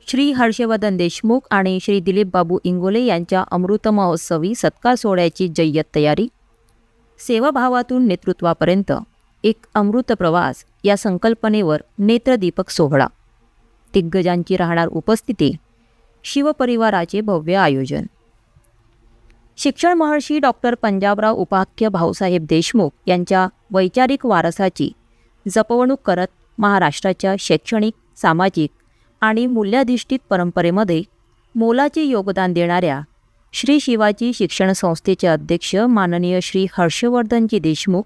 श्री हर्षवर्धन देशमुख आणि श्री दिलीप बाबू इंगोले यांच्या अमृत महोत्सवी सत्कार सोहळ्याची जय्यत तयारी. सेवाभावातून नेतृत्वापर्यंत एक अमृत प्रवास या संकल्पनेवर नेत्रदीपक सोहळा. दिग्गजांची राहणार उपस्थिती. शिवपरिवाराचे भव्य आयोजन. शिक्षण महर्षी डॉक्टर पंजाबराव उपाख्य भाऊसाहेब देशमुख यांच्या वैचारिक वारसाची जपवणूक करत महाराष्ट्राच्या शैक्षणिक, सामाजिक आणि मूल्याधिष्ठित परंपरेमध्ये मोलाचे योगदान देणाऱ्या श्री शिवाजी शिक्षण संस्थेचे अध्यक्ष माननीय श्री हर्षवर्धनजी देशमुख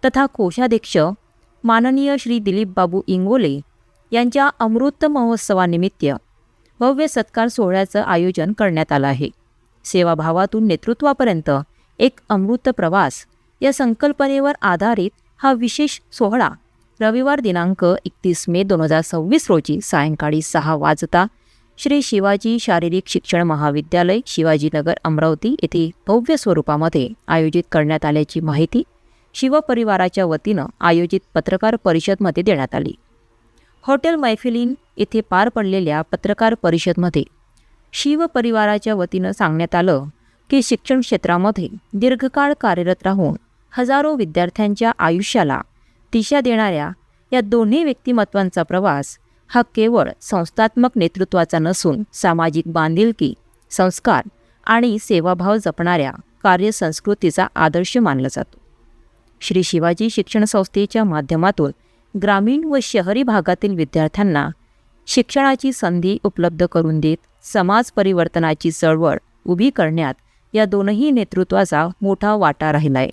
तथा कोषाध्यक्ष माननीय श्री दिलीप बाबू इंगोले यांच्या अमृत महोत्सवानिमित्त भव्य सत्कार सोहळ्याचं आयोजन करण्यात आलं आहे. सेवाभावातून नेतृत्वापर्यंत एक अमृत प्रवास या संकल्पनेवर आधारित हा विशेष सोहळा रविवार दिनांक 31 मे 2026 रोजी सायंकाळी 6 वाजता श्री शिवाजी शारीरिक शिक्षण महाविद्यालय, शिवाजीनगर, अमरावती येथे भव्य स्वरूपामध्ये आयोजित करण्यात आल्याची माहिती शिवपरिवाराच्या वतीनं आयोजित पत्रकार परिषदमध्ये देण्यात आली. हॉटेल मैफिलीन येथे पार पडलेल्या पत्रकार परिषदमध्ये शिवपरिवाराच्या वतीनं सांगण्यात आलं की शिक्षण क्षेत्रामध्ये दीर्घकाळ कार्यरत राहून हजारो विद्यार्थ्यांच्या आयुष्याला दिशा देणाऱ्या या दोन्ही व्यक्तिमत्वांचा प्रवास हा केवळ संस्थात्मक नेतृत्वाचा नसून सामाजिक बांधिलकी, संस्कार आणि सेवाभाव जपणाऱ्या कार्यसंस्कृतीचा आदर्श मानला जातो. श्री शिवाजी शिक्षण संस्थेच्या माध्यमातून ग्रामीण व शहरी भागातील विद्यार्थ्यांना शिक्षणाची संधी उपलब्ध करून देत समाज परिवर्तनाची चळवळ उभी करण्यात या दोनही नेतृत्वाचा मोठा वाटा राहिला आहे.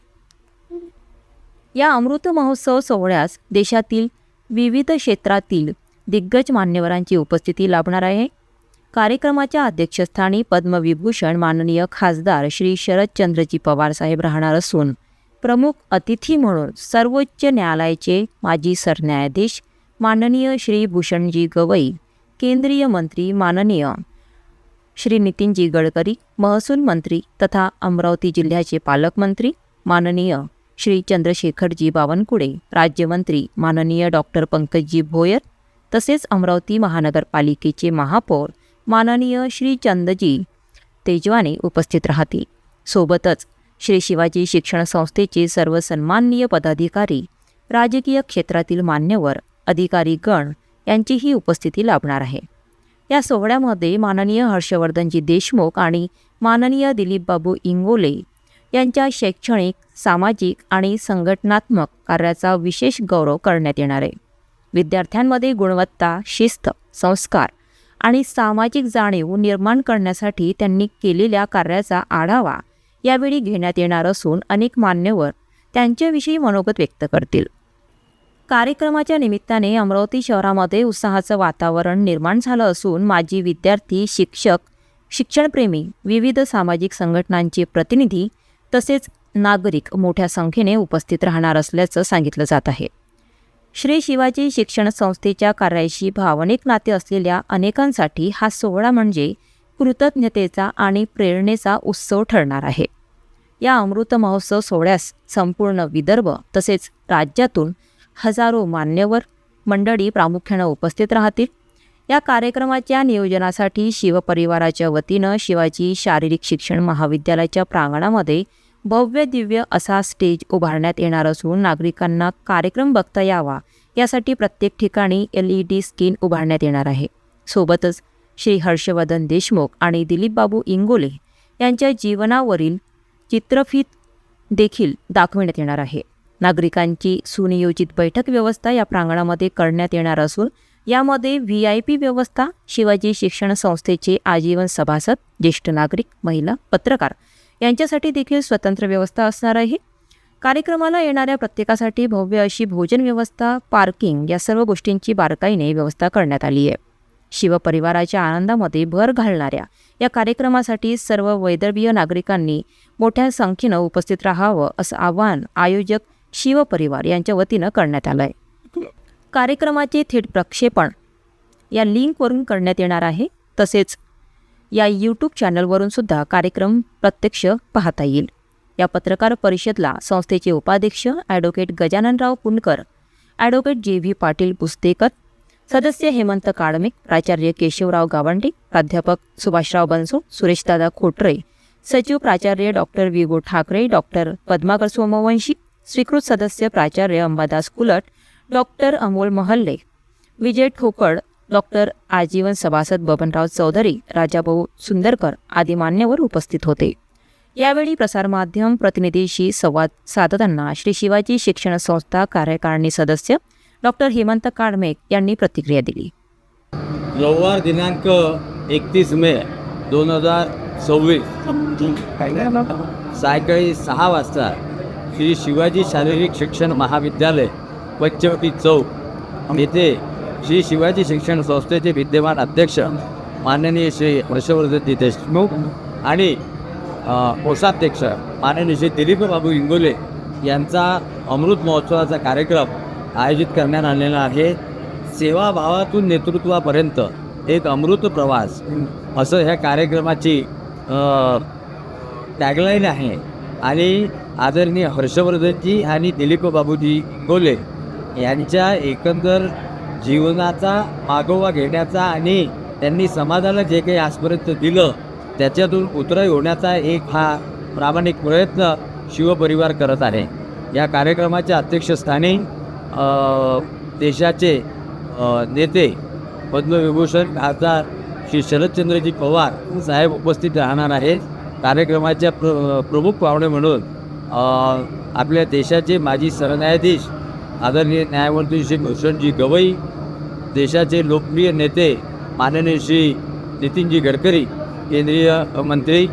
या अमृत महोत्सव सोहळ्यास देशातील विविध क्षेत्रातील दिग्गज मान्यवरांची उपस्थिती लाभणार आहे. कार्यक्रमाच्या अध्यक्षस्थानी पद्मविभूषण माननीय खासदार श्री शरदचंद्रजी पवार साहेब राहणार असून प्रमुख अतिथी म्हणून सर्वोच्च न्यायालयाचे माजी सरन्यायाधीश माननीय श्री भूषणजी गवई, केंद्रीय मंत्री माननीय श्री नितीनजी गडकरी, महसूल मंत्री तथा अमरावती जिल्ह्याचे पालकमंत्री माननीय श्री चंद्रशेखरजी बावनकुळे, राज्यमंत्री माननीय डॉक्टर पंकजजी भोयर तसेच अमरावती महानगरपालिकेचे महापौर माननीय श्री चंदजी तेजवाने उपस्थित राहतील. सोबतच श्री शिवाजी शिक्षण संस्थेचे सर्व सन्माननीय पदाधिकारी, राजकीय क्षेत्रातील मान्यवर, अधिकारीगण यांचीही उपस्थिती लाभणार आहे. या सोहळ्यामध्ये माननीय हर्षवर्धनजी देशमुख आणि माननीय दिलीप बाबू इंगोले यांच्या शैक्षणिक, सामाजिक आणि संघटनात्मक कार्याचा विशेष गौरव करण्यात येणार आहे. विद्यार्थ्यांमध्ये गुणवत्ता, शिस्त, संस्कार आणि सामाजिक जाणीव निर्माण करण्यासाठी त्यांनी केलेल्या कार्याचा आढावा यावेळी घेण्यात येणार असून अनेक मान्यवर त्यांच्याविषयी मनोगत व्यक्त करतील. कार्यक्रमाच्या निमित्ताने अमरावती शहरामध्ये उत्साहाचं वातावरण निर्माण झालं असून माजी विद्यार्थी, शिक्षक, शिक्षणप्रेमी, विविध सामाजिक संघटनांचे प्रतिनिधी तसेच नागरिक मोठ्या संख्येने उपस्थित राहणार असल्याचं सांगितलं जात आहे. श्री शिवाजी शिक्षण संस्थेच्या कार्याशी भावनिक नाते असलेल्या अनेकांसाठी हा सोहळा म्हणजे कृतज्ञतेचा आणि प्रेरणेचा उत्सव ठरणार आहे. या अमृत महोत्सव सोहळ्यास संपूर्ण विदर्भ तसेच राज्यातून हजारो मान्यवर मंडळी प्रामुख्यानं उपस्थित राहतील. या कार्यक्रमाच्या नियोजनासाठी शिवपरिवाराच्या वतीनं शिवाजी शारीरिक शिक्षण महाविद्यालयाच्या प्रांगणामध्ये भव्य दिव्य असा स्टेज उभारण्यात येणार असून नागरिकांना कार्यक्रम बघता यावा यासाठी प्रत्येक ठिकाणी LED स्क्रीन उभारण्यात येणार आहे. सोबतच श्री हर्षवर्धन देशमुख आणि दिलीप बाबू इंगोले यांच्या जीवनावरील चित्रफित देखील दाखविण्यात येणार आहे. नागरिकांची सुनियोजित बैठक व्यवस्था या प्रांगणामध्ये करण्यात येणार असून यामध्ये VIP व्यवस्था, शिवाजी शिक्षण संस्थेचे आजीवन सभासद, ज्येष्ठ नागरिक, महिला, पत्रकार यांच्यासाठी देखील स्वतंत्र व्यवस्था असणार आहे. कार्यक्रमाला येणाऱ्या प्रत्येकासाठी भव्य अशी भोजन व्यवस्था, पार्किंग या सर्व गोष्टींची बारकाईने व्यवस्था करण्यात आली आहे. शिवपरिवाराच्या आनंदामध्ये भर घालणाऱ्या या कार्यक्रमासाठी सर्व वैदर्भीय नागरिकांनी मोठ्या संख्येनं उपस्थित राहावं असं आवाहन आयोजक शिवपरिवार यांच्या वतीनं करण्यात आलं आहे. कार्यक्रमाचे थेट प्रक्षेपण या लिंकवरून करण्यात येणार आहे. तसेच या YouTube चॅनलवरून सुद्धा कार्यक्रम प्रत्यक्ष पाहता येईल. या पत्रकार परिषदेला संस्थेचे उपाध्यक्ष advocate Gajananrao Punkar, advocate JV Patil Pustekar, सदस्य हेमंत काळमिक, प्राचार्य केशवराव गावंडी, प्राध्यापक सुभाषराव बनसोड, सुरेशदादा खोटरे, सचिव प्राचार्य डॉक्टर विगो ठाकरे, डॉक्टर पद्माकर सोमवंशी, स्वीकृत सदस्य प्राचार्य अंबादास कुलट, डॉक्टर अमोल महल्ले, विजय ठोकळ, डॉक्टर आजीवन सभासद बबनराव चौधरी, राजाभाऊ सुंदरकर आदी मान्यवर उपस्थित होते. यावेळी प्रसारमाध्यम प्रतिनिधीशी संवाद साधताना श्री शिवाजी शिक्षण संस्था कार्यकारिणी सदस्य डॉक्टर हेमंत काळमेक यांनी प्रतिक्रिया दिली. रविवार दिनांक 31 मे 2026 सायंकाळी 6 वाजता श्री शिवाजी शारीरिक शिक्षण महाविद्यालय पंचवटी चौक येथे श्री शिवाजी शिक्षण संस्थेचे विद्यमान अध्यक्ष माननीय श्री हर्षवर्धनजी देशमुख आणि कोषाध्यक्ष माननीय श्री दिलीप बाबू इंगोले यांचा अमृत महोत्सवाचा कार्यक्रम आयोजित करण्यात आलेला आहे. सेवाभावातून नेतृत्वापर्यंत एक अमृत प्रवास असं ह्या कार्यक्रमाची टॅगलाईन आहे. आणि आदरणीय हर्षवर्धनजी आणि दिलीप बाबूजी इंगोले यांच्या एकंदर जीवनाचा मागोवा घेण्याचा आणि त्यांनी समाजाला जे काही आजपर्यंत दिलं त्याच्यातून उतराई होण्याचा एक हा प्रामाणिक प्रयत्न शिवपरिवार करत आहे. या कार्यक्रमाच्या अध्यक्षस्थानी देशाचे नेते पद्मविभूषण खासदार श्री शरदचंद्रजी पवार साहेब उपस्थित राहणार आहेत. कार्यक्रमाच्या प्रमुख पाहुणे म्हणून आपल्या देशाचे माजी सरन्यायाधीश आदरणीय न्यायमूर्ती श्री भूषणजी गवई, देशाचे लोकप्रिय नेते माननीय श्री नितीनजी गडकरी केंद्रीय मंत्री,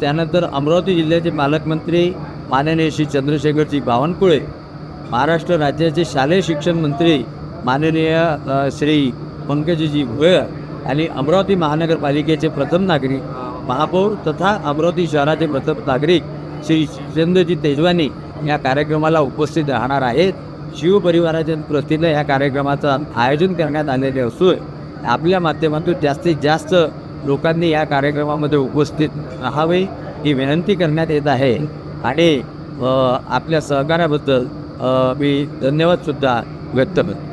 त्यानंतर अमरावती जिल्ह्याचे पालकमंत्री माननीय श्री चंद्रशेखरजी बावनकुळे, महाराष्ट्र राज्याचे शालेय शिक्षण मंत्री माननीय श्री पंकजजी भोयर आणि अमरावती महानगरपालिकेचे प्रथम नागरिक महापौर तथा अमरावती शहराचे प्रथम नागरिक श्री शिवेंद्रजी तेजवानी या कार्यक्रमाला उपस्थित राहणार आहेत. शिवपरिवाराच्या वतीनं या कार्यक्रमाचं आयोजन करण्यात आलेले असून आपल्या माध्यमातून जास्तीत जास्त लोकांनी या कार्यक्रमामध्ये उपस्थित राहावे ही विनंती करण्यात येत आहे. आणि आपल्या सहकार्याबद्दल मी धन्यवादसुद्धा व्यक्त करतो.